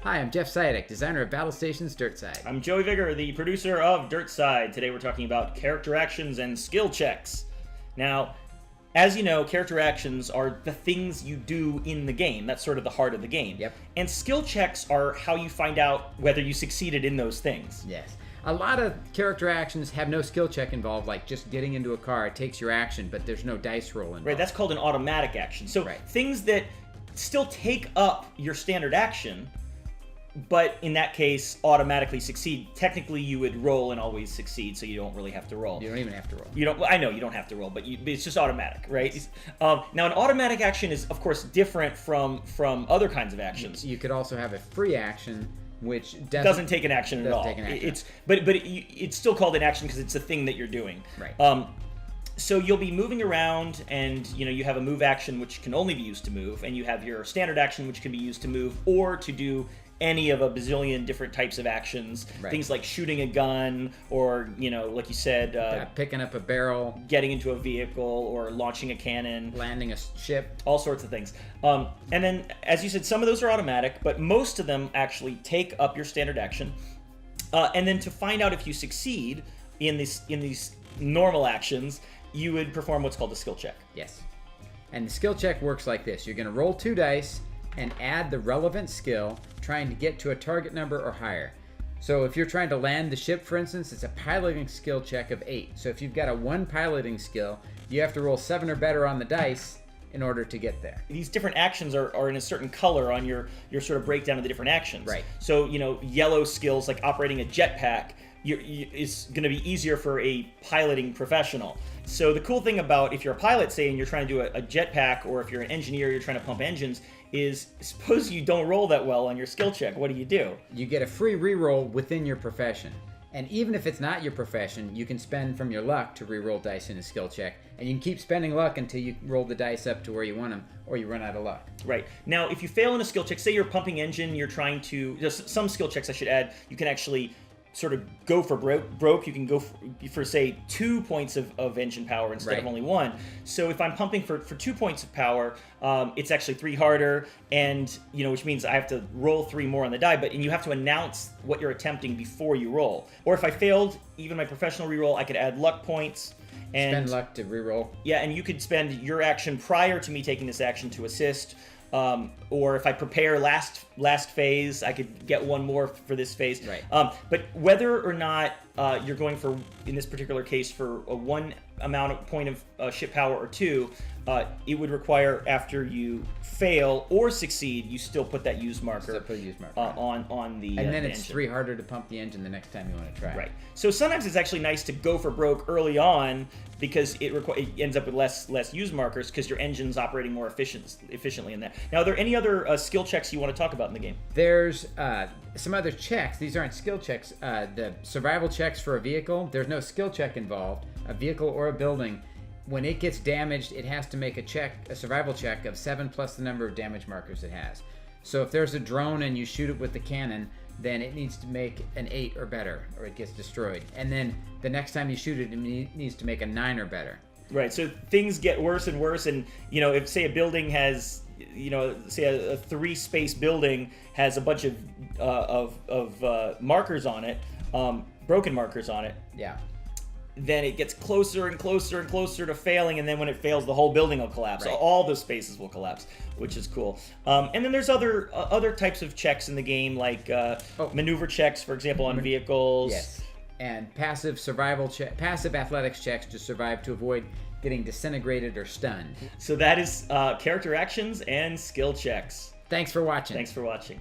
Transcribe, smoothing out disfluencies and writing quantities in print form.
Hi, I'm Jeff Sidek, designer of Battlestations DIRTSIDE. I'm Joey Vigor, the producer of DIRTSIDE. Today we're talking about character actions and skill checks. Now, as you know, character actions are the things you do in the game. That's sort of the heart of the game. Yep. And skill checks are how you find out whether you succeeded in those things. Yes. A lot of character actions have no skill check involved, like just getting into a car. It takes your action, but there's no dice roll involved. Right, that's called an automatic action. So things that still take up your standard action, but in that case automatically succeed. Technically you would roll and always succeed, so you don't really have to roll. You don't even have to roll. You don't. I know you don't have to roll, but it's just automatic, right? Yes. Now an automatic action is of course different from other kinds of actions. You could also have a free action which doesn't take an action at all. It's still called an action because it's a thing that you're doing. Right. So you'll be moving around, and you have a move action which can only be used to move, and you have your standard action which can be used to move or to do any of a bazillion different types of actions. Right. Things like shooting a gun, or like you said, picking up a barrel, getting into a vehicle, or launching a cannon, landing a ship, all sorts of things. And then, as you said, some of those are automatic, but most of them actually take up your standard action. And then to find out if you succeed in these normal actions, you would perform what's called a skill check. Yes. And the skill check works like this. You're going to roll 2 dice and add the relevant skill, trying to get to a target number or higher. So if you're trying to land the ship, for instance, it's a piloting skill check of 8. So if you've got a 1 piloting skill, you have to roll 7 or better on the dice in order to get there. These different actions are in a certain color on your sort of breakdown of the different actions. Right. So, yellow skills like operating a jetpack is going to be easier for a piloting professional. So the cool thing about if you're a pilot, say, and you're trying to do a jetpack, or if you're an engineer, you're trying to pump engines, is suppose you don't roll that well on your skill check, what do? You get a free reroll within your profession. And even if it's not your profession, you can spend from your luck to reroll dice in a skill check. And you can keep spending luck until you roll the dice up to where you want them, or you run out of luck. Right. Now, if you fail in a skill check, say you're pumping engine, you're trying to... some skill checks, I should add, you can actually sort of go for broke. You can go for say 2 points of engine power instead of only 1. So if I'm pumping for 2 points of power, it's actually 3 harder, and which means I have to roll 3 more on the die. And you have to announce what you're attempting before you roll. Or if I failed even my professional reroll, I could add luck points. And spend luck to reroll. Yeah, and you could spend your action prior to me taking this action to assist. Or if I prepare last phase, I could get 1 more for this phase. Right. But whether or not you're going for, in this particular case, for a 1 amount of point of ship power or 2, it would require after you fail or succeed, you still put that use marker, on the and then the it's engine. 3 harder to pump the engine the next time you want to try. Right. So sometimes it's actually nice to go for broke early on, because it ends up with less use markers, because your engine's operating more efficiently in that. Now, are there any other skill checks you want to talk about in the game? There's some other checks. These aren't skill checks. The survival checks for a vehicle, there's no skill check involved. A vehicle or a building, when it gets damaged, it has to make a survival check of 7 plus the number of damage markers it has. So if there's a drone and you shoot it with the cannon, then it needs to make an 8 or better, or it gets destroyed. And then the next time you shoot it, it needs to make a 9 or better. Right, so things get worse and worse, and if say a building has, say a 3-space building has a bunch of markers on it, broken markers on it. Yeah. Then it gets closer and closer and closer to failing, and then when it fails, the whole building will collapse. Right. All those spaces will collapse, which is cool. And then there's other types of checks in the game, like maneuver checks, for example, on vehicles. Yes. And passive athletics checks to survive, to avoid getting disintegrated or stunned. So that is character actions and skill checks. Thanks for watching. Thanks for watching.